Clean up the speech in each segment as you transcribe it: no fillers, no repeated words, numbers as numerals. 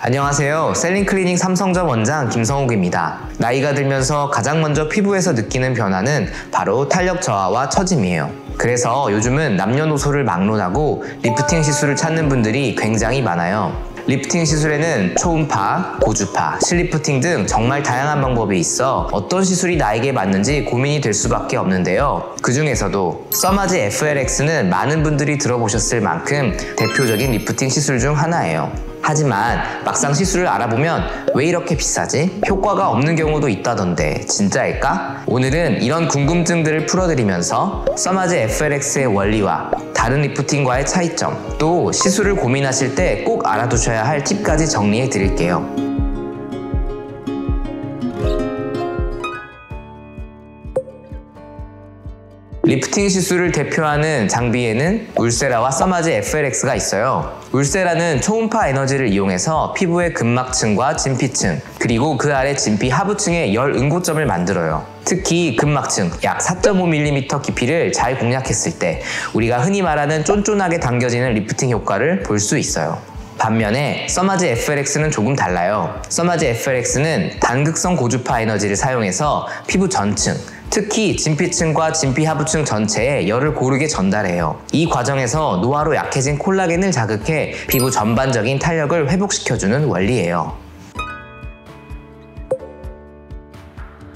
안녕하세요. 셀링클리닉 삼성점 원장 김성욱입니다. 나이가 들면서 가장 먼저 피부에서 느끼는 변화는 바로 탄력 저하와 처짐이에요. 그래서 요즘은 남녀노소를 막론하고 리프팅 시술을 찾는 분들이 굉장히 많아요. 리프팅 시술에는 초음파, 고주파, 실리프팅 등 정말 다양한 방법이 있어 어떤 시술이 나에게 맞는지 고민이 될 수밖에 없는데요. 그 중에서도 써마즈 FLX는 많은 분들이 들어보셨을 만큼 대표적인 리프팅 시술 중 하나예요. 하지만 막상 시술을 알아보면 왜 이렇게 비싸지? 효과가 없는 경우도 있다던데 진짜일까? 오늘은 이런 궁금증들을 풀어드리면서 써마즈 FLX의 원리와 다른 리프팅과의 차이점, 또 시술을 고민하실 때 꼭 알아두셔야 할 팁까지 정리해 드릴게요. 리프팅 시술을 대표하는 장비에는 울세라와 써마즈 FLX가 있어요. 울세라는 초음파 에너지를 이용해서 피부의 근막층과 진피층, 그리고 그 아래 진피 하부층의 열 응고점을 만들어요. 특히 근막층 약 4.5mm 깊이를 잘 공략했을 때 우리가 흔히 말하는 쫀쫀하게 당겨지는 리프팅 효과를 볼 수 있어요. 반면에 써마즈 FLX는 조금 달라요. 써마즈 FLX는 단극성 고주파 에너지를 사용해서 피부 전층, 특히 진피층과 진피 하부층 전체에 열을 고르게 전달해요. 이 과정에서 노화로 약해진 콜라겐을 자극해 피부 전반적인 탄력을 회복시켜주는 원리예요.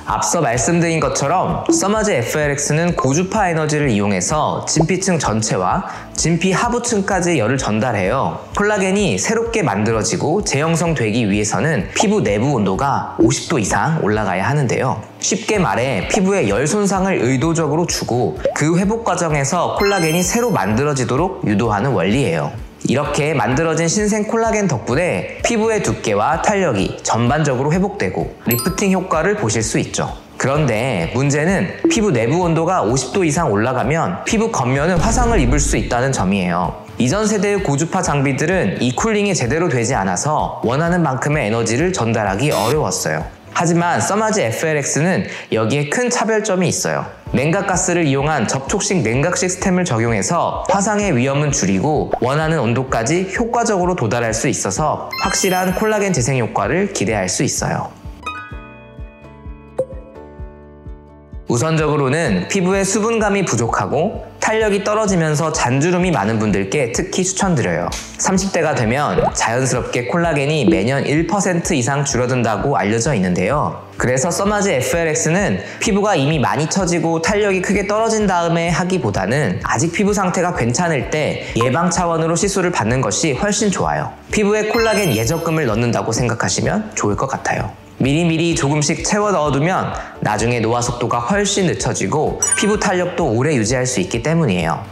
앞서 말씀드린 것처럼 써마즈 FLX는 고주파 에너지를 이용해서 진피층 전체와 진피 하부층까지 열을 전달해요. 콜라겐이 새롭게 만들어지고 재형성되기 위해서는 피부 내부 온도가 50도 이상 올라가야 하는데요. 쉽게 말해 피부에 열 손상을 의도적으로 주고 그 회복 과정에서 콜라겐이 새로 만들어지도록 유도하는 원리예요. 이렇게 만들어진 신생 콜라겐 덕분에 피부의 두께와 탄력이 전반적으로 회복되고 리프팅 효과를 보실 수 있죠. 그런데 문제는 피부 내부 온도가 50도 이상 올라가면 피부 겉면은 화상을 입을 수 있다는 점이에요. 이전 세대의 고주파 장비들은 이 쿨링이 제대로 되지 않아서 원하는 만큼의 에너지를 전달하기 어려웠어요. 하지만 써마즈 FLX는 여기에 큰 차별점이 있어요. 냉각가스를 이용한 접촉식 냉각 시스템을 적용해서 화상의 위험은 줄이고 원하는 온도까지 효과적으로 도달할 수 있어서 확실한 콜라겐 재생 효과를 기대할 수 있어요. 우선적으로는 피부에 수분감이 부족하고 탄력이 떨어지면서 잔주름이 많은 분들께 특히 추천드려요. 30대가 되면 자연스럽게 콜라겐이 매년 1% 이상 줄어든다고 알려져 있는데요. 그래서 써마즈 FLX는 피부가 이미 많이 처지고 탄력이 크게 떨어진 다음에 하기보다는 아직 피부 상태가 괜찮을 때 예방 차원으로 시술을 받는 것이 훨씬 좋아요. 피부에 콜라겐 예적금을 넣는다고 생각하시면 좋을 것 같아요. 미리미리 조금씩 채워 넣어두면 나중에 노화 속도가 훨씬 늦춰지고 피부 탄력도 오래 유지할 수 있기 때문이에요.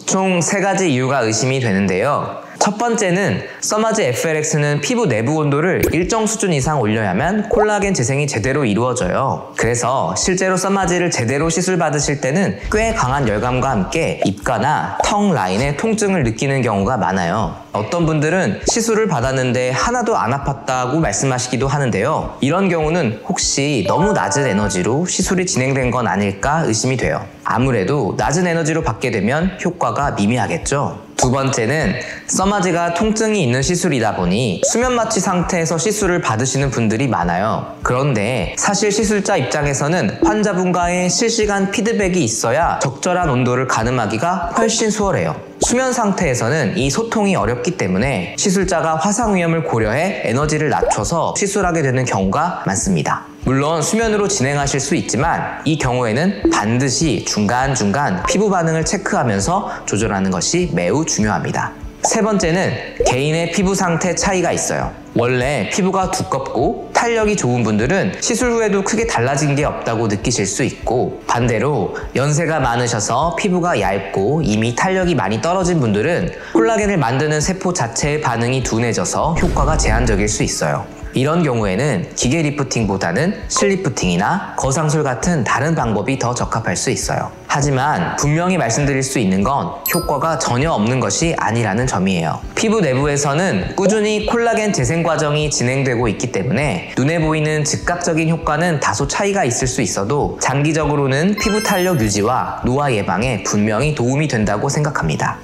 총 3가지 이유가 의심이 되는데요. 첫 번째는 써마즈 FLX는 피부 내부 온도를 일정 수준 이상 올려야만 콜라겐 재생이 제대로 이루어져요. 그래서 실제로 써마즈를 제대로 시술 받으실 때는 꽤 강한 열감과 함께 입가나 턱 라인에 통증을 느끼는 경우가 많아요. 어떤 분들은 시술을 받았는데 하나도 안 아팠다고 말씀하시기도 하는데요. 이런 경우는 혹시 너무 낮은 에너지로 시술이 진행된 건 아닐까 의심이 돼요. 아무래도 낮은 에너지로 받게 되면 효과가 미미하겠죠. 두 번째는 써마즈가 통증이 있는 시술이다 보니 수면 마취 상태에서 시술을 받으시는 분들이 많아요. 그런데 사실 시술자 입장에서는 환자분과의 실시간 피드백이 있어야 적절한 온도를 가늠하기가 훨씬 수월해요. 수면 상태에서는 이 소통이 어렵기 때문에 시술자가 화상 위험을 고려해 에너지를 낮춰서 시술하게 되는 경우가 많습니다. 물론 수면으로 진행하실 수 있지만 이 경우에는 반드시 중간중간 피부 반응을 체크하면서 조절하는 것이 매우 중요합니다. 세 번째는 개인의 피부 상태 차이가 있어요. 원래 피부가 두껍고 탄력이 좋은 분들은 시술 후에도 크게 달라진 게 없다고 느끼실 수 있고, 반대로 연세가 많으셔서 피부가 얇고 이미 탄력이 많이 떨어진 분들은 콜라겐을 만드는 세포 자체의 반응이 둔해져서 효과가 제한적일 수 있어요. 이런 경우에는 기계 리프팅보다는 실리프팅이나 거상술 같은 다른 방법이 더 적합할 수 있어요. 하지만 분명히 말씀드릴 수 있는 건 효과가 전혀 없는 것이 아니라는 점이에요. 피부 내부에서는 꾸준히 콜라겐 재생 과정이 진행되고 있기 때문에 눈에 보이는 즉각적인 효과는 다소 차이가 있을 수 있어도 장기적으로는 피부 탄력 유지와 노화 예방에 분명히 도움이 된다고 생각합니다.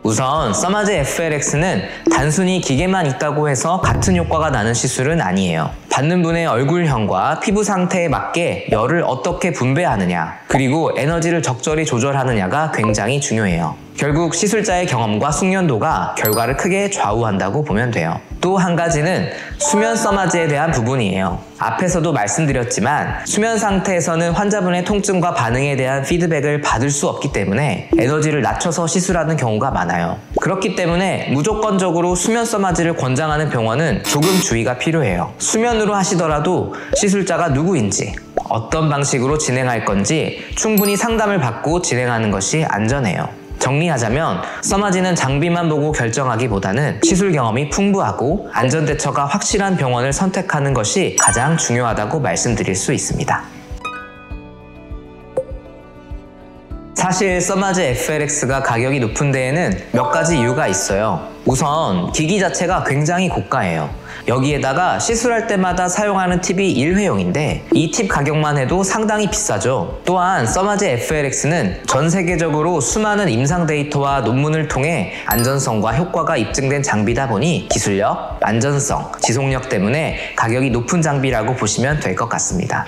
우선 써마즈 FLX는 단순히 기계만 있다고 해서 같은 효과가 나는 시술은 아니에요. 받는 분의 얼굴형과 피부 상태에 맞게 열을 어떻게 분배하느냐, 그리고 에너지를 적절히 조절하느냐가 굉장히 중요해요. 결국 시술자의 경험과 숙련도가 결과를 크게 좌우한다고 보면 돼요. 또 한 가지는 수면 써마즈에 대한 부분이에요. 앞에서도 말씀드렸지만 수면 상태에서는 환자분의 통증과 반응에 대한 피드백을 받을 수 없기 때문에 에너지를 낮춰서 시술하는 경우가 많아요. 그렇기 때문에 무조건적으로 수면 써마즈를 권장하는 병원은 조금 주의가 필요해요. 수면으로 하시더라도 시술자가 누구인지, 어떤 방식으로 진행할 건지 충분히 상담을 받고 진행하는 것이 안전해요. 정리하자면 써마즈는 장비만 보고 결정하기보다는 시술 경험이 풍부하고 안전대처가 확실한 병원을 선택하는 것이 가장 중요하다고 말씀드릴 수 있습니다. 사실 써마즈 FLX가 가격이 높은 데에는 몇 가지 이유가 있어요. 우선 기기 자체가 굉장히 고가예요. 여기에다가 시술할 때마다 사용하는 팁이 1회용인데 이 팁 가격만 해도 상당히 비싸죠. 또한 써마즈 FLX는 전 세계적으로 수많은 임상 데이터와 논문을 통해 안전성과 효과가 입증된 장비다 보니 기술력, 안전성, 지속력 때문에 가격이 높은 장비라고 보시면 될 것 같습니다.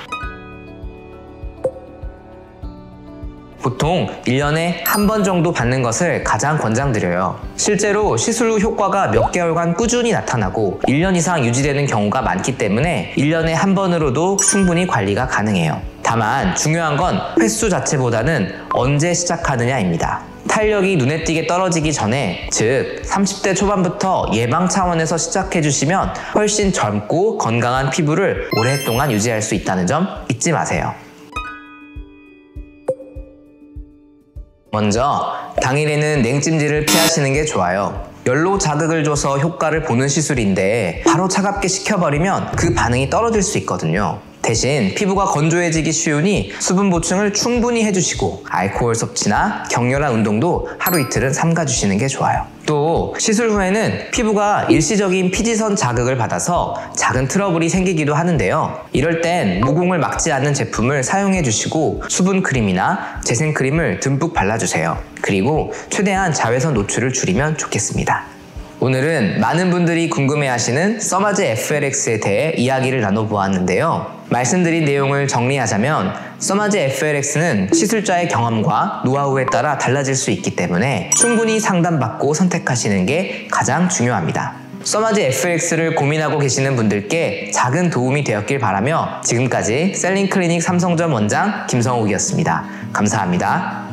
보통 1년에 한 번 정도 받는 것을 가장 권장드려요. 실제로 시술 후 효과가 몇 개월간 꾸준히 나타나고 1년 이상 유지되는 경우가 많기 때문에 1년에 한 번으로도 충분히 관리가 가능해요. 다만 중요한 건 횟수 자체보다는 언제 시작하느냐입니다. 탄력이 눈에 띄게 떨어지기 전에, 즉 30대 초반부터 예방 차원에서 시작해주시면 훨씬 젊고 건강한 피부를 오랫동안 유지할 수 있다는 점 잊지 마세요. 먼저 당일에는 냉찜질을 피하시는 게 좋아요. 열로 자극을 줘서 효과를 보는 시술인데 바로 차갑게 식혀버리면 그 반응이 떨어질 수 있거든요. 대신 피부가 건조해지기 쉬우니 수분 보충을 충분히 해주시고 알코올 섭취나 격렬한 운동도 하루 이틀은 삼가주시는 게 좋아요. 또 시술 후에는 피부가 일시적인 피지선 자극을 받아서 작은 트러블이 생기기도 하는데요. 이럴 땐 모공을 막지 않는 제품을 사용해 주시고 수분 크림이나 재생 크림을 듬뿍 발라주세요. 그리고 최대한 자외선 노출을 줄이면 좋겠습니다. 오늘은 많은 분들이 궁금해하시는 써마즈 FLX에 대해 이야기를 나눠보았는데요. 말씀드린 내용을 정리하자면 써마즈 FLX는 시술자의 경험과 노하우에 따라 달라질 수 있기 때문에 충분히 상담받고 선택하시는 게 가장 중요합니다. 써마즈 FLX를 고민하고 계시는 분들께 작은 도움이 되었길 바라며 지금까지 셀링클리닉 삼성점 원장 김성욱이었습니다. 감사합니다.